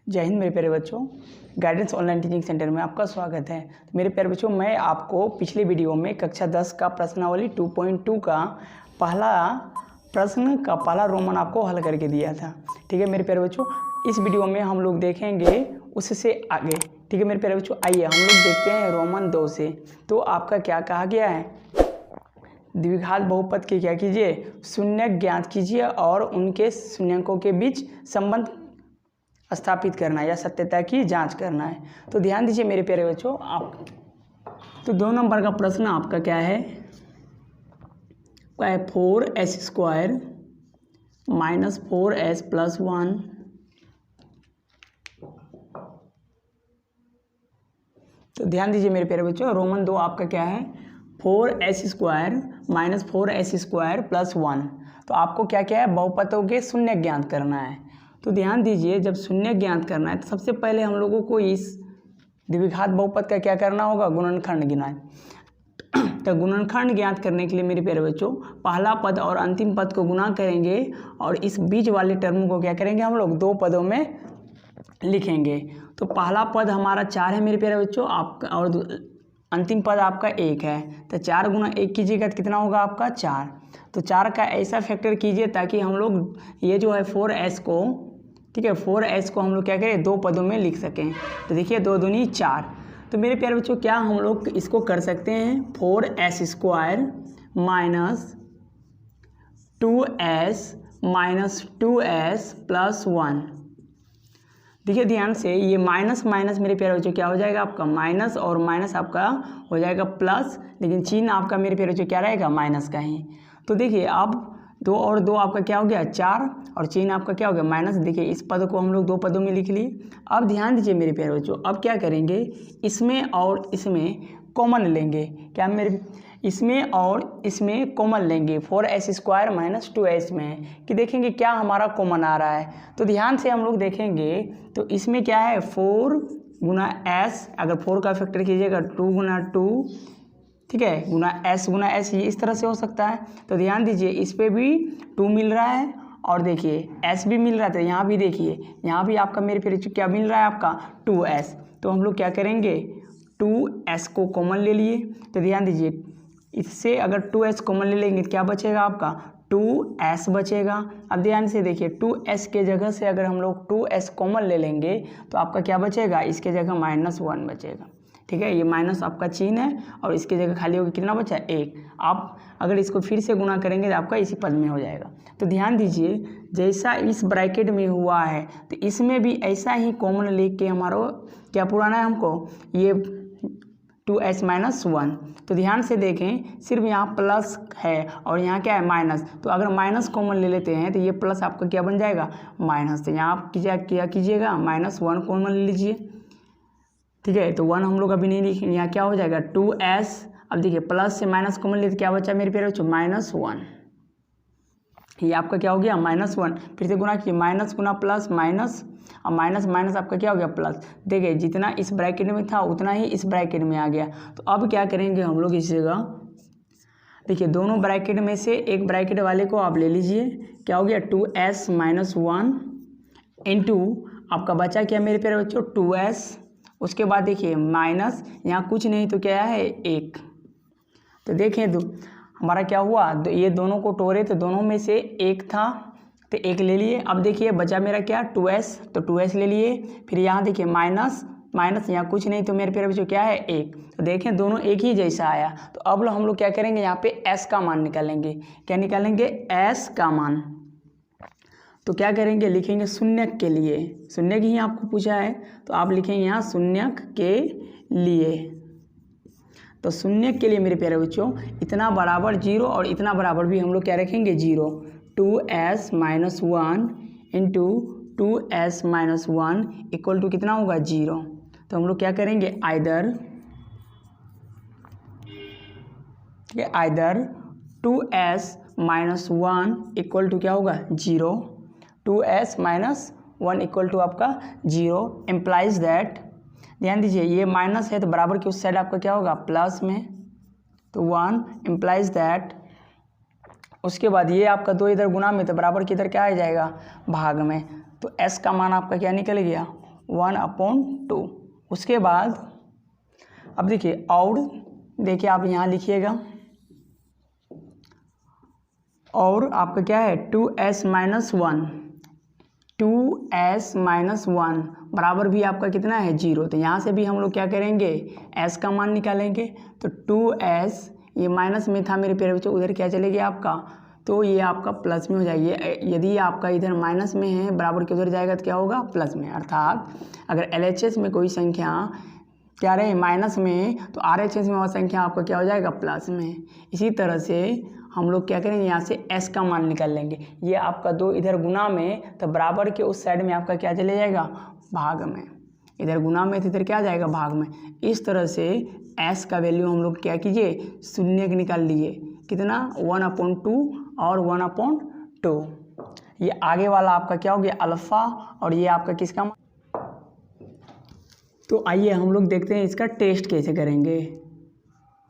जय हिंद मेरे प्यारे बच्चों, गाइडेंस ऑनलाइन टीचिंग सेंटर में आपका स्वागत है। मेरे प्यारे बच्चों, मैं आपको पिछले वीडियो में कक्षा 10 का प्रश्नावली 2.2 का पहला प्रश्न का पहला रोमन आपको हल करके दिया था। ठीक है मेरे प्यारे बच्चों, इस वीडियो में हम लोग देखेंगे उससे आगे। ठीक है मेरे प्यारे बच्चों, आइए हम लोग देखते हैं रोमन 2 से। तो आपका क्या कहा गया है, द्विघात बहुपद के क्या कीजिए, शून्यक ज्ञात कीजिए और उनके शून्यकों के बीच संबंध स्थापित करना है या सत्यता की जांच करना है। तो ध्यान दीजिए मेरे प्यारे बच्चों, आप तो 2 नंबर का प्रश्न आपका क्या है, 4s² - 4s + 1। तो ध्यान दीजिए मेरे प्यारे बच्चों, रोमन 2 आपका क्या है, 4s² - 4s² + 1। तो आपको क्या क्या है, बहुपदों के शून्य ज्ञात करना है। तो ध्यान दीजिए, जब शून्य ज्ञात करना है तो सबसे पहले हम लोगों को इस द्विघात बहुपद का क्या करना होगा, गुणनखंड गिना है। तो गुणनखंड ज्ञात करने के लिए मेरे प्यारे बच्चों, पहला पद और अंतिम पद को गुणा करेंगे और इस बीच वाले टर्म को क्या करेंगे, हम लोग 2 पदों में लिखेंगे। तो पहला पद हमारा 4 है मेरे प्यारे बच्चों आपका, और अंतिम पद आपका 1 है। तो 4 × 1 कीजिएगा तो कितना होगा आपका 4। तो 4 का ऐसा फैक्टर कीजिए ताकि हम लोग ये जो है 4s को, ठीक है 4s को हम लोग क्या करें, 2 पदों में लिख सकें। तो देखिए 2 दूनी 4। तो मेरे प्यारे बच्चों, क्या हम लोग इसको कर सकते हैं, 4s² - 2s - 2s + 1। देखिए ध्यान से, ये माइनस माइनस मेरे प्यारे बच्चों क्या हो जाएगा आपका, माइनस और माइनस आपका हो जाएगा प्लस, लेकिन चिन्ह आपका मेरे प्यारे बच्चों क्या रहेगा, माइनस का ही। तो देखिए अब 2 और 2 आपका क्या हो गया 4, और चिन्ह आपका क्या हो गया माइनस। देखिए इस पद को हम लोग 2 पदों में लिख लिए। अब ध्यान दीजिए मेरे प्यारे बच्चों, अब क्या करेंगे, इसमें और इसमें कॉमन लेंगे। क्या मेरे, इसमें और इसमें कॉमन लेंगे 4s² - 2s में, कि देखेंगे क्या हमारा कॉमन आ रहा है। तो ध्यान से हम लोग देखेंगे तो इसमें क्या है, 4 × s, अगर 4 का फैक्टर कीजिएगा 2 × 2, ठीक है, ×s ये इस तरह से हो सकता है। तो ध्यान दीजिए, इस पे भी 2 मिल रहा है और देखिए s भी मिल रहा था, यहाँ भी देखिए, यहाँ भी आपका मेरे फिर क्या मिल रहा है आपका 2s। तो हम लोग क्या करेंगे, 2s को कॉमन ले लिए। तो ध्यान दीजिए, इससे अगर 2s कॉमन ले लेंगे तो क्या बचेगा आपका 2s बचेगा। अब ध्यान से देखिए, 2s के जगह से अगर हम लोग 2s कॉमन ले लेंगे तो आपका क्या बचेगा, इसके जगह -1 बचेगा। ठीक है, ये माइनस आपका चिन्ह है और इसके जगह खाली होगी कितना बचा, 1। आप अगर इसको फिर से गुना करेंगे तो आपका इसी पद में हो जाएगा। तो ध्यान दीजिए, जैसा इस ब्रैकेट में हुआ है तो इसमें भी ऐसा ही कॉमन लेके हमारा क्या पुराना है हमको, ये 2s - 1। तो ध्यान से देखें, सिर्फ यहाँ प्लस है और यहाँ क्या है माइनस। तो अगर माइनस कॉमन ले लेते हैं तो ये प्लस आपका क्या बन जाएगा, माइनस। तो यहाँ आप क्या कीजिएगा, -1 कॉमन ले लीजिए। ठीक है, तो 1 हम लोग अभी नहीं लिखेंगे, यहाँ क्या हो जाएगा 2s। अब देखिए प्लस से माइनस कॉमन ले तो क्या बचा मेरे प्यारे बच्चों, -1। ये आपका क्या हो गया, -1। फिर से गुना किए, माइनस गुना प्लस माइनस, और माइनस माइनस आपका क्या हो गया प्लस। देखिए जितना इस ब्रैकेट में था उतना ही इस ब्रैकेट में आ गया। तो अब क्या करेंगे हम लोग इस जगह, देखिए दोनों ब्रैकेट में से एक ब्रैकेट वाले को आप ले लीजिए, क्या हो गया 2s - 1 इंटू आपका बचा क्या मेरे प्यारे बच्चों 2s। उसके बाद देखिए माइनस, यहाँ कुछ नहीं तो क्या है 1। तो देखें तो हमारा क्या हुआ, ये दोनों को तोड़े तो दोनों में से 1 था तो 1 ले लिए। अब देखिए बचा मेरा क्या 2s, तो 2s ले लिए। फिर यहाँ देखिए माइनस माइनस, यहाँ कुछ नहीं तो मेरे प्यारे बच्चों क्या है 1। तो देखें दोनों एक ही जैसा आया। तो अब हम लोग क्या करेंगे, यहाँ पे s का मान निकालेंगे। क्या निकालेंगे, s का मान। तो क्या करेंगे, लिखेंगे शून्यक के लिए, शून्यक ही आपको पूछा है तो आप लिखेंगे यहाँ शून्यक के लिए। तो शून्यक के लिए मेरे प्यारे बच्चों, इतना बराबर 0 और इतना बराबर भी हम लोग क्या रखेंगे 0। 2s - 1 into 2s - 1 equal to कितना होगा 0। तो हम लोग क्या करेंगे, आइदर 2s - 1 इक्वल टू क्या होगा 0, 2s - 1 इक्वल टू आपका 0 इम्प्लाइज दैट। ध्यान दीजिए, ये माइनस है तो बराबर की उस साइड आपका क्या होगा प्लस में, तो 1 इम्प्लाइज दैट। उसके बाद ये आपका 2 इधर गुना में तो बराबर की इधर क्या आ जाएगा भाग में। तो s का मान आपका क्या निकल गया 1/2। उसके बाद अब देखिए और देखिए आप यहाँ लिखिएगा, और आपका क्या है 2s माइनस 1 बराबर भी आपका कितना है 0। तो यहाँ से भी हम लोग क्या करेंगे, s का मान निकालेंगे। तो 2s ये माइनस में था मेरे प्यारे बच्चों, उधर क्या चलेगी आपका, तो ये आपका प्लस में हो जाएगी। यदि आपका इधर माइनस में है बराबर के उधर जाएगा तो क्या होगा, प्लस में। अर्थात अगर LHS में कोई संख्या क्या रहे माइनस में, तो RHS में वह संख्या आपका क्या हो जाएगा, प्लस में। इसी तरह से हम लोग क्या करेंगे, यहाँ से s का मान निकाल लेंगे। ये आपका 2 इधर गुना में, तो बराबर के उस साइड में आपका क्या चले जाएगा, भाग में। इधर गुना में तो इधर क्या जाएगा, भाग में। इस तरह से s का वैल्यू हम लोग क्या कीजिए, शून्य निकाल लिए। कितना, 1/2 और 1/2। ये आगे वाला आपका क्या हो गया, अल्फ़ा, और ये आपका किसका मान। तो आइए हम लोग देखते हैं इसका टेस्ट कैसे करेंगे।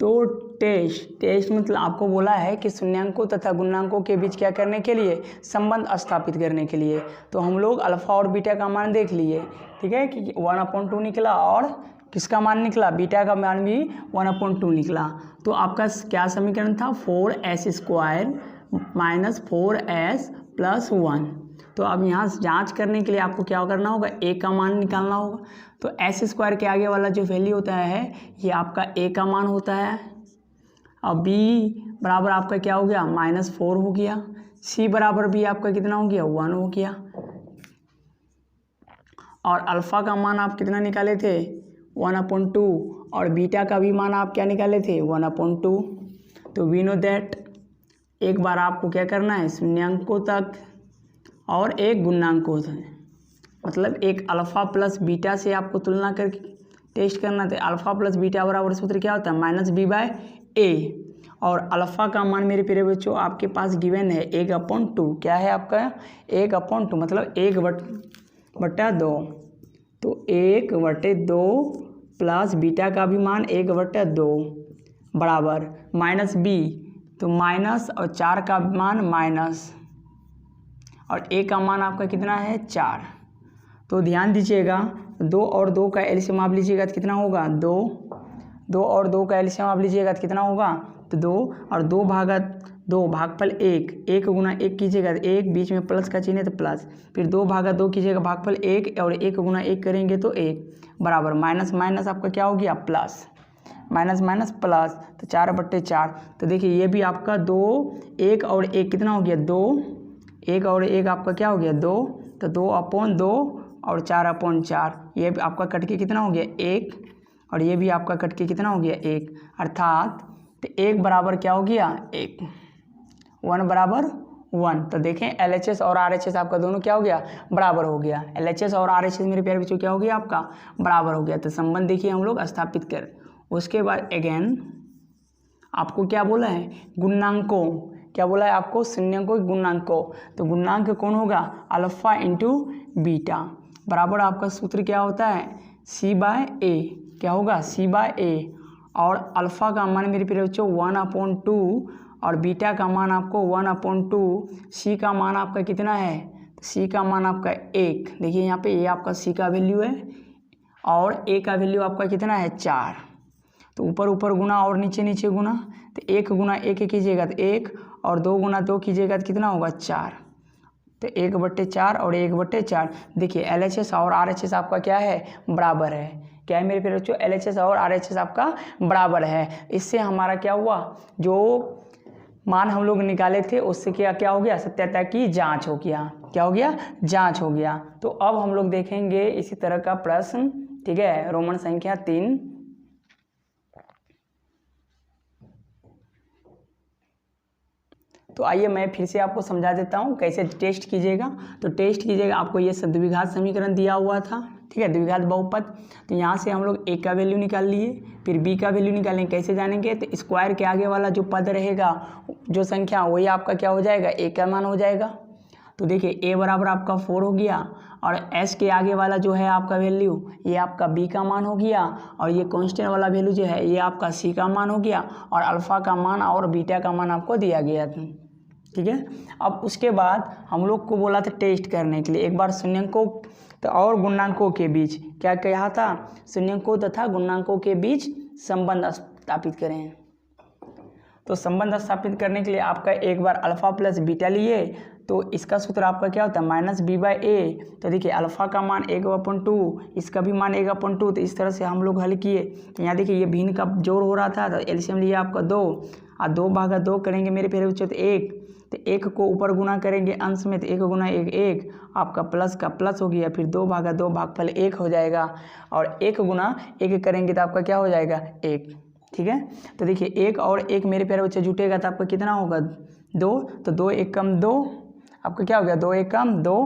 तो टेस्ट मतलब आपको बोला है कि शून्यांकों तथा गुणांकों के बीच क्या करने के लिए, संबंध स्थापित करने के लिए। तो हम लोग अल्फ़ा और बीटा का मान देख लिए, ठीक है, कि 1/2 निकला, और किसका मान निकला, बीटा का मान भी 1/2 निकला। तो आपका क्या समीकरण था, 4s² माइनस 4s + 1। तो अब यहाँ जांच करने के लिए आपको क्या करना होगा, a का मान निकालना होगा। तो s² के आगे वाला जो वैल्यू होता है ये आपका a का मान होता है, और b बराबर आपका क्या हो गया, -4 हो गया। c बराबर भी आपका कितना हो गया, 1 हो गया। और अल्फ़ा का मान आप कितना निकाले थे, 1/2, और बीटा का भी मान आप क्या निकाले थे, 1/2। तो वी नो दैट एक बार आपको क्या करना है, शून्यांकों तक और एक गुणांकों से, मतलब एक अल्फ़ा प्लस बीटा से आपको तुलना करके टेस्ट करना था। अल्फ़ा प्लस बीटा बराबर सूत्र क्या होता है, -b/a। और अल्फ़ा का मान मेरे प्यारे बच्चों आपके पास गिवन है 1/2। क्या है आपका, 1/2 मतलब 1/2। तो 1/2 प्लस बीटा का भी मान 1/2 बराबर -b, तो माइनस, और 4 का मान माइनस, और a का मान आपका कितना है, 4। तो ध्यान दीजिएगा, 2 और 2 का एलसीएम आप लीजिएगा तो कितना होगा, 2 और 2 का एलसीएम आप लीजिएगा तो कितना होगा, तो 2 और 2 भागत 2 भागफल 1 गुना 1 कीजिएगा तो 1, बीच में प्लस का चिन्ह है तो प्लस, फिर 2 भागत 2 कीजिएगा भागफल 1, और 1 गुना 1 करेंगे तो 1 बराबर माइनस माइनस आपका क्या हो गया, प्लस, माइनस माइनस प्लस, तो 4/4। तो देखिए ये भी आपका 2, 1 और 1 कितना हो गया, 2, 1 और 1 आपका क्या हो गया, 2, तो 2/2 और 4/4। ये भी आपका कट के कितना हो गया, 1, और ये भी आपका कट के कितना हो गया, 1। अर्थात तो 1 बराबर क्या हो गया, 1, 1 बराबर 1। तो देखें LHS और RHS आपका दोनों क्या हो गया, बराबर हो गया। LHS और RHS मेरे प्यारे बच्चों क्या हो गया, आपका बराबर हो गया। तो संबंध देखिए हम लोग स्थापित कर। उसके बाद अगेन आपको क्या बोला है, गुणांकों, क्या बोला है आपको, शून्यांकों गुणांकों। तो गुणांक कौन होगा, अल्फ़ा इंटू बीटा बराबर आपका सूत्र क्या होता है, c/a। क्या होगा, c/a। और अल्फ़ा का मान मेरे प्यारे बच्चों 1/2, और बीटा का मान आपको 1/2। c का मान आपका कितना है, c का मान आपका 1। देखिए यहाँ पे ये आपका c का वैल्यू है, और a का वैल्यू आपका कितना है, 4। तो ऊपर ऊपर गुना और नीचे नीचे गुना, तो 1 गुना 1 कीजिएगा तो 1, और 2 गुना 2 कीजिएगा तो कितना होगा, 4। तो 1/4 और 1/4। देखिए LHS और RHS आपका क्या है, बराबर है। क्या है मेरे प्यारे बच्चों, LHS और RHS आपका बराबर है। इससे हमारा क्या हुआ, जो मान हम लोग निकाले थे उससे क्या क्या हो गया, सत्यता की जांच हो गया। क्या हो गया, जांच हो गया। तो अब हम लोग देखेंगे इसी तरह का प्रश्न, ठीक है, रोमन संख्या 3। तो आइए मैं फिर से आपको समझा देता हूँ कैसे टेस्ट कीजिएगा। तो टेस्ट कीजिएगा, आपको ये द्विघात समीकरण दिया हुआ था, ठीक है, द्विघात बहुपद। तो यहाँ से हम लोग a का वैल्यू निकाल लिए, फिर b का वैल्यू निकालेंगे। कैसे जानेंगे, तो स्क्वायर के आगे वाला जो पद रहेगा, जो संख्या, वही आपका क्या हो जाएगा, a का मान हो जाएगा। तो देखिए a बराबर आपका 4 हो गया, और s के आगे वाला जो है आपका वैल्यू, ये आपका b का मान हो गया, और ये कांस्टेंट वाला वैल्यू जो है ये आपका c का मान हो गया, और अल्फ़ा का मान और बीटा का मान आपको दिया गया था। ठीक है। अब उसके बाद हम लोग को बोला था टेस्ट करने के लिए एक बार शून्यंकों और गुणांकों के बीच क्या कहा था, शून्यंकों तथा गुणांकों के बीच संबंध स्थापित करें। तो संबंध स्थापित करने के लिए आपका एक बार अल्फा प्लस बीटा लिए, तो इसका सूत्र आपका क्या होता है माइनस बी बाई ए। तो देखिए अल्फा का मान 1/2, इसका भी मान 1/2, तो इस तरह से हम लोग हल किए। यहाँ देखिए ये भिन्न का जोड़ हो रहा था, तो एलसीएम लिया आपका 2 और 2/2 करेंगे मेरे प्यारे बच्चों, तो 1, तो 1 को ऊपर गुना करेंगे अंश में, तो 1 गुना 1 1, आपका प्लस का प्लस हो गया, फिर 2/2 भागफल 1 हो जाएगा, और 1 गुना 1 करेंगे तो आपका क्या हो जाएगा 1, ठीक है। तो देखिए 1 और 1 मेरे प्यारे बच्चे जुटेगा तो आपका कितना होगा 2, तो 2 1 कम 2, आपका क्या हो गया 2 1 कम 2,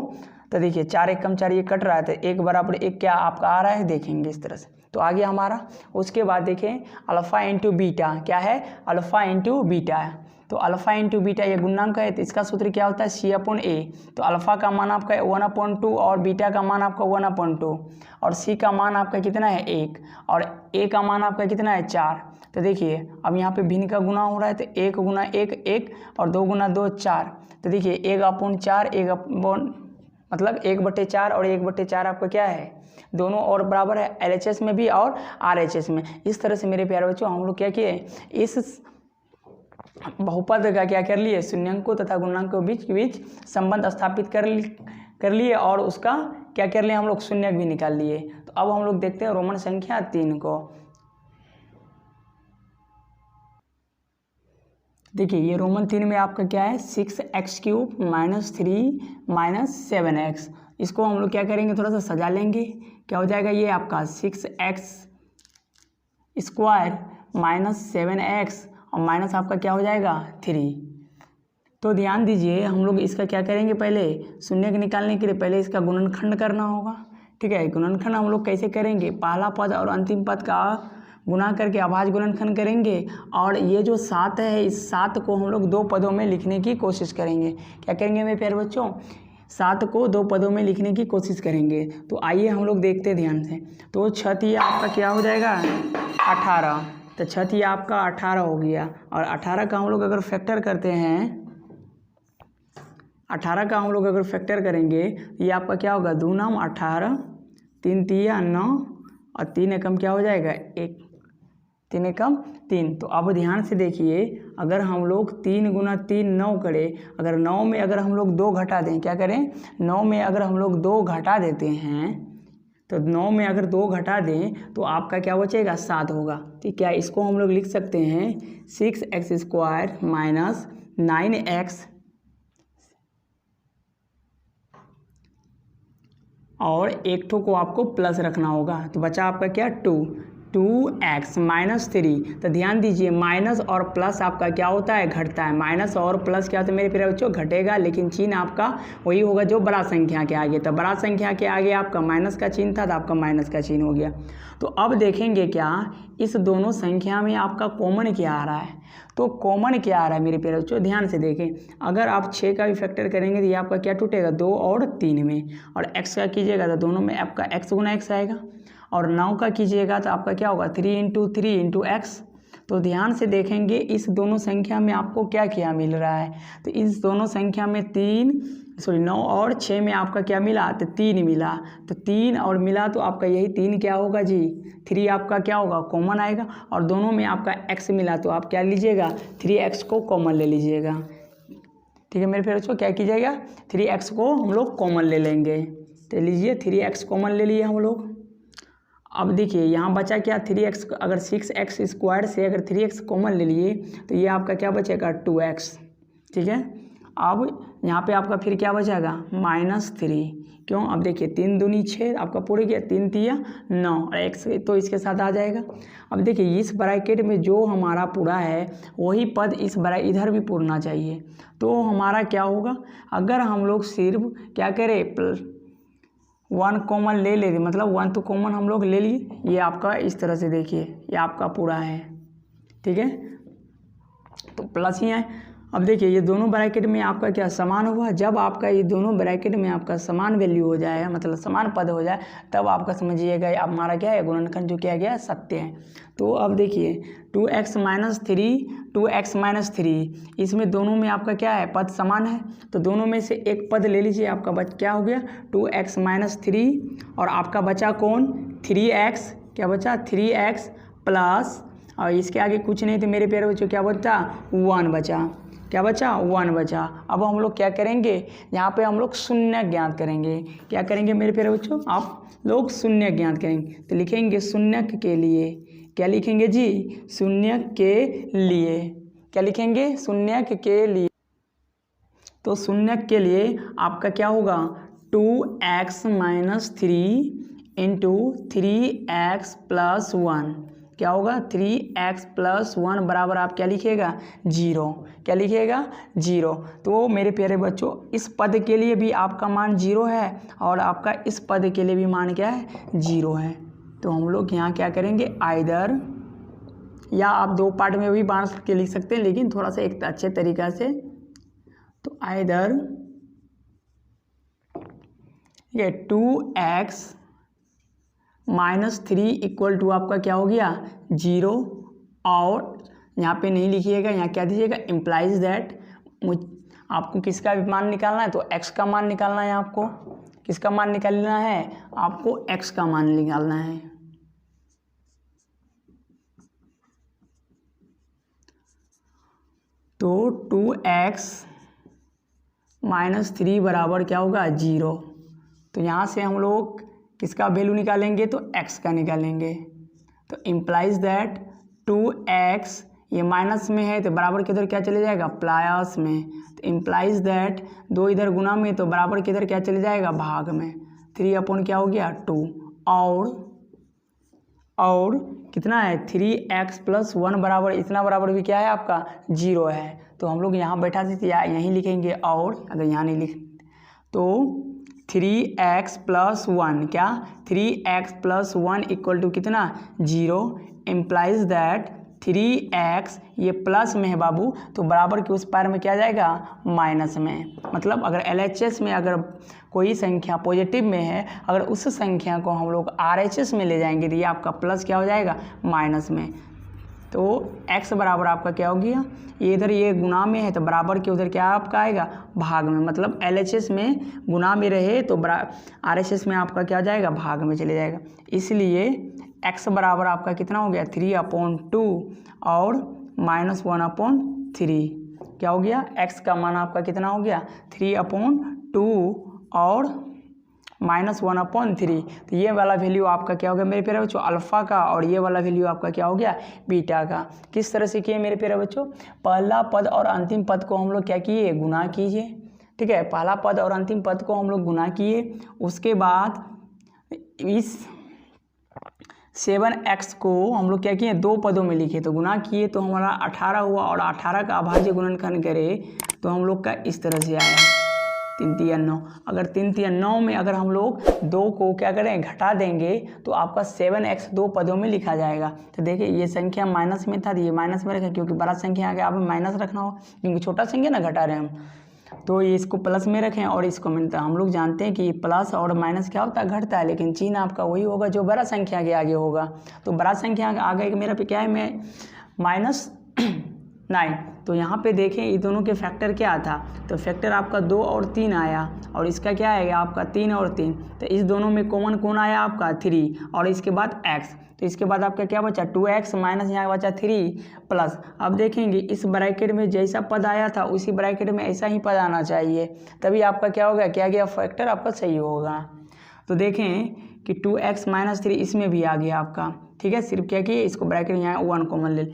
तो देखिए 4 1 कम 4 ये कट रहा है, तो 1 बराबर 1 क्या आपका आ रहा है, देखेंगे इस तरह से। तो आ गया हमारा। उसके बाद देखें अल्फा इंटू बीटा क्या है, अल्फा इंटू बीटा है, तो अल्फा इंटू बीटा ये गुणांक है, तो इसका सूत्र क्या होता है C/A। तो अल्फा का मान आपका 1/2 और बीटा का मान आपका 1/2, और C का मान आपका कितना है 1, और A का मान आपका कितना है 4। तो देखिए अब यहाँ पे भिन्न का गुना हो रहा है, तो 1 गुना 1 1 और 2 गुना 2 4, तो देखिए 1/4 मतलब 1/4 और 1/4 आपका क्या है, दोनों और बराबर है, LHS में भी और RHS में। इस तरह से मेरे प्यारे बच्चों हम लोग क्या किए, इस बहुपद का क्या कर लिए, शून्यंकों तथा गुणांकों के बीच संबंध स्थापित कर लिए, और उसका क्या कर लिए हम लोग, शून्यक भी निकाल लिए। तो अब हम लोग देखते हैं रोमन संख्या 3 को। देखिए ये रोमन 3 में आपका क्या है 6x³ -3 -7x। इसको हम लोग क्या करेंगे, थोड़ा सा सजा लेंगे, क्या हो जाएगा ये आपका 6x² -7x और माइनस आपका क्या हो जाएगा 3। तो ध्यान दीजिए हम लोग इसका क्या करेंगे, पहले शून्य निकालने के लिए पहले इसका गुणनखंड करना होगा, ठीक है। गुणनखंड हम लोग कैसे करेंगे, पहला पद और अंतिम पद का गुना करके अभाज्य गुणनखंड करेंगे, और ये जो 7 है इस 7 को हम लोग 2 पदों में लिखने की कोशिश करेंगे। क्या करेंगे मेरे प्यारे बच्चों, 7 को 2 पदों में लिखने की कोशिश करेंगे। तो आइए हम लोग देखते हैं ध्यान से। तो 6 आपका क्या हो जाएगा 18, तो 6 आपका 18 हो गया, और 18 का हम लोग अगर फैक्टर करते हैं, 18 का हम लोग अगर फैक्टर करेंगे ये आपका क्या होगा 2 9 18, 3 3 9 और 3 एकम क्या हो जाएगा 1, 3 एकम 3। तो अब ध्यान से देखिए अगर हम लोग 3 गुना 3 9 करें, अगर 9 में अगर हम लोग 2 घटा दें, क्या करें 9 में अगर हम लोग 2 घटा देते हैं, तो 9 में अगर 2 घटा दें तो आपका क्या बचेगा 7 होगा। तो क्या इसको हम लोग लिख सकते हैं 6x² -9x और एक ठो को आपको प्लस रखना होगा, तो बचा आपका क्या 2x -3। तो ध्यान दीजिए माइनस और प्लस आपका क्या होता है घटता है, माइनस और प्लस क्या होता है मेरे प्यारे बच्चों घटेगा, लेकिन चिन्ह आपका वही होगा जो बड़ा संख्या के आगे। तो बड़ा संख्या के आगे आपका माइनस का चिन्ह था तो आपका माइनस का चिन्ह हो गया। तो अब देखेंगे क्या इस दोनों संख्या में आपका कॉमन क्या आ रहा है, तो कॉमन क्या आ रहा है मेरे प्यारे बच्चों ध्यान से देखें। अगर आप 6 का भी फैक्टर करेंगे तो ये आपका क्या टूटेगा 2 और 3 में, और x का कीजिएगा तो दोनों में आपका x गुना x आएगा, और 9 का कीजिएगा तो आपका क्या होगा 3 × 3 × x। तो ध्यान से देखेंगे इस दोनों संख्या में आपको क्या क्या मिल रहा है, तो इस दोनों संख्या में 9 और 6 में आपका क्या मिला तो 3 मिला, तो 3 और मिला तो आपका यही 3 क्या होगा जी 3 आपका क्या होगा कॉमन आएगा, और दोनों में आपका x मिला तो आप क्या लीजिएगा 3x को कॉमन ले लीजिएगा। ठीक है मेरे प्यारे बच्चों क्या कीजिएगा 3x को हम लोग कॉमन ले लेंगे, तो लीजिए 3x कॉमन ले लिए हम लोग। अब देखिए यहाँ बचा क्या 3x, अगर 6x² से अगर 3x कॉमन ले लिए तो ये आपका क्या बचेगा 2x। ठीक है अब यहाँ पे आपका फिर क्या बचेगा -3, क्यों अब देखिए 3 दूनी 6 आपका पूरे गया, 3 3 9 और x तो इसके साथ आ जाएगा। अब देखिए इस ब्रैकेट में जो हमारा पूरा है वही पद इस इधर भी पूरना चाहिए, तो हमारा क्या होगा अगर हम लोग सिर्फ क्या करें 1 कॉमन ले लेते, मतलब 1 तो कॉमन हम लोग ले लिए, ये आपका इस तरह से देखिए ये आपका पूरा है। ठीक है तो प्लस ही है। अब देखिए ये दोनों ब्रैकेट में आपका क्या समान हुआ। जब आपका ये दोनों ब्रैकेट में आपका समान वैल्यू हो जाए, मतलब समान पद हो जाए, तब आपका समझिएगा अब हमारा क्या है, गुणनखंड जो किया गया सत्य है। तो अब देखिए 2x - 3 2x - 3, इसमें दोनों में आपका क्या है, पद समान है। तो दोनों में से एक पद ले लीजिए, आपका क्या हो गया 2x - 3 और आपका बचा कौन 3x, क्या बचा 3x प्लस, और इसके आगे कुछ नहीं तो मेरे प्यारे बच्चों क्या बचा 1 बचा, क्या बचा 1 बचा। अब हम लोग क्या करेंगे, यहाँ पे हम लोग शून्य ज्ञात करेंगे। क्या करेंगे मेरे प्यारे बच्चों, आप लोग शून्य ज्ञात करेंगे। तो लिखेंगे शून्य के लिए, क्या लिखेंगे जी, शून्य के लिए, क्या लिखेंगे शून्य के लिए। तो शून्य के लिए आपका क्या होगा 2x - 3 इंटू 3x + 1, क्या होगा 3x + 1 बराबर आप क्या लिखिएगा 0, क्या लिखिएगा 0। तो मेरे प्यारे बच्चों इस पद के लिए भी आपका मान 0 है और आपका इस पद के लिए भी मान क्या है 0 है। तो हम लोग यहाँ क्या करेंगे आइदर, या आप दो पार्ट में भी बांट के लिख सकते हैं, लेकिन थोड़ा सा एक अच्छे तरीक़ा से। तो आइदर ये 2x - 3 = आपका क्या हो गया 0, और यहाँ पे नहीं लिखिएगा, यहाँ क्या दीजिएगा इम्प्लाइज दैट, आपको किसका मान निकालना है, तो x का मान निकालना है। आपको किसका मान निकालना है, आपको x का मान निकालना है। तो 2x - 3 बराबर क्या होगा 0। तो यहाँ से हम लोग किसका वैल्यू निकालेंगे, तो x का निकालेंगे। तो इम्प्लाइज दैट 2x, ये माइनस में है तो बराबर किधर क्या चले जाएगा प्लस में। तो इम्प्लाइज दैट 2 इधर गुना में तो बराबर किधर क्या चले जाएगा भाग में। 3 क्या हो गया 2, और कितना है 3x + 1 बराबर, इतना बराबर भी क्या है आपका 0 है। तो हम लोग यहाँ बैठा देते या यहीं लिखेंगे, और अगर यहाँ नहीं लिख तो 3x + 1, क्या 3x + 1 = कितना 0। इम्प्लाइज दैट 3x, ये प्लस में है बाबू, तो बराबर के उस पार में क्या जाएगा माइनस में। मतलब अगर LHS में अगर कोई संख्या पॉजिटिव में है, अगर उस संख्या को हम लोग RHS में ले जाएंगे तो ये आपका प्लस क्या हो जाएगा माइनस में। तो x बराबर आपका क्या हो गया, ये इधर ये गुना में है तो बराबर के उधर क्या आपका आएगा भाग में। मतलब LHS में गुना में रहे तो RHS में आपका क्या जाएगा भाग में चले जाएगा। इसलिए x बराबर आपका कितना हो गया 3/2 और -1/3, क्या हो गया x का मान आपका कितना हो गया 3/2 और -1/3। तो ये वाला वैल्यू आपका क्या हो गया मेरे प्यारे बच्चों अल्फ़ा का, और ये वाला वैल्यू आपका क्या हो गया बीटा का। किस तरह से किए मेरे प्यारे बच्चों, पहला पद और अंतिम पद को हम लोग क्या किए गुना कीजिए, ठीक है। पहला पद और अंतिम पद को हम लोग गुना किए, उसके बाद इस 7x को हम लोग क्या किए दो पदों में लिखे, तो गुना किए तो हमारा 18 हुआ, और 18 का अभाज्य गुणनखंड करें तो हम लोग का इस तरह से आया 3 3 9। अगर 3 3 9 में अगर हम लोग 2 को क्या करें घटा देंगे तो आपका 7x दो पदों में लिखा जाएगा। तो देखिए ये संख्या माइनस में था, ये माइनस में रखा, क्योंकि बड़ा संख्या आगे आप माइनस रखना हो, क्योंकि छोटा संख्या ना घटा रहे हम, तो ये इसको प्लस में रखें और इसको मिलता है। हम लोग जानते हैं कि प्लस और माइनस क्या होता है घटता है, लेकिन चिन्ह आपका वही होगा जो बड़ा संख्या के आगे होगा। तो बड़ा संख्या आगे मेरा पे क्या है मैं -9, तो यहाँ पे देखें ये दोनों के फैक्टर क्या था, तो फैक्टर आपका 2 और 3 आया, और इसका क्या आएगा आपका 3 और 3, तो इस दोनों में कॉमन कौन आया आपका 3, और इसके बाद x, तो इसके बाद आपका क्या बचा 2x माइनस यहाँ बचा 3 प्लस। अब देखेंगे इस ब्रैकेट में जैसा पद आया था उसी ब्रैकेट में ऐसा ही पद आना चाहिए, तभी आपका क्या होगा क्या गया फैक्टर आपका सही होगा। तो देखें कि 2x - 3 इसमें भी आ गया आपका, ठीक है। सिर्फ क्या किए इसको ब्रैकेट यहाँ 1 कॉमन ले,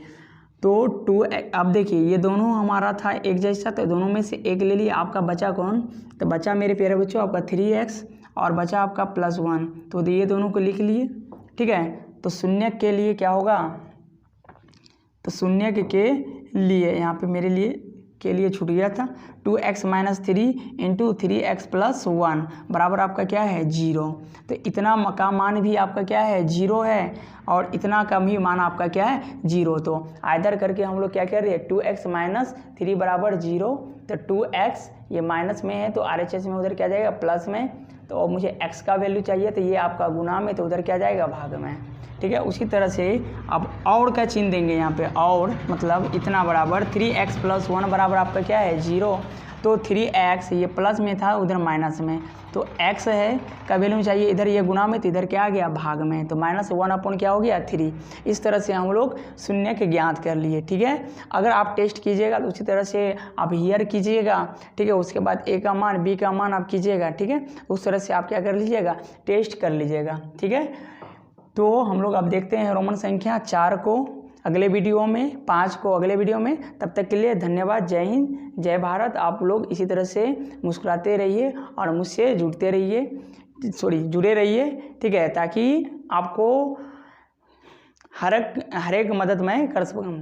तो 2। अब देखिए ये दोनों हमारा था एक जैसा, तो दोनों में से एक ले लिया, आपका बचा कौन, तो बचा मेरे प्यारे बच्चों आपका 3x और बचा आपका +1, तो ये दोनों को लिख लिए, ठीक है। तो शून्य के लिए क्या होगा, तो शून्य के लिए यहाँ पे मेरे लिए के लिए छूट गया था। 2x minus 3 into 3x plus 1 बराबर आपका क्या है 0। तो इतना का मान भी आपका क्या है 0 है और इतना का भी मान आपका क्या है 0। तो आइदर करके हम लोग क्या कर रहे हैं 2x माइनस 3 बराबर 0। तो 2x ये माइनस में है तो RHS में उधर क्या जाएगा प्लस में। तो अब मुझे x का वैल्यू चाहिए तो ये आपका गुना में, तो उधर क्या जाएगा भाग में। ठीक है, उसी तरह से अब और का चिन्ह देंगे यहाँ पे, और मतलब इतना बराबर 3x प्लस 1 बराबर आपका क्या है 0। तो 3x ये प्लस में था उधर माइनस में, तो x है का वैल्यू चाहिए इधर ये गुना में, तो इधर क्या आ गया भाग में। तो -1 अपॉन क्या हो गया 3। इस तरह से हम लोग शून्य के ज्ञात कर लिए। ठीक है, अगर आप टेस्ट कीजिएगा तो उसी तरह से आप हियर कीजिएगा। ठीक है, उसके बाद a का मान b का मान आप कीजिएगा। ठीक है, उस तरह से आप क्या कर लीजिएगा टेस्ट कर लीजिएगा। ठीक है, तो हम लोग अब देखते हैं रोमन संख्या 4 को अगले वीडियो में, 5 को अगले वीडियो में। तब तक के लिए धन्यवाद। जय हिंद, जय भारत। आप लोग इसी तरह से मुस्कुराते रहिए और मुझसे जुड़ते रहिए, जुड़े रहिए। ठीक है, ताकि आपको हर एक मदद मैं कर सकूँ।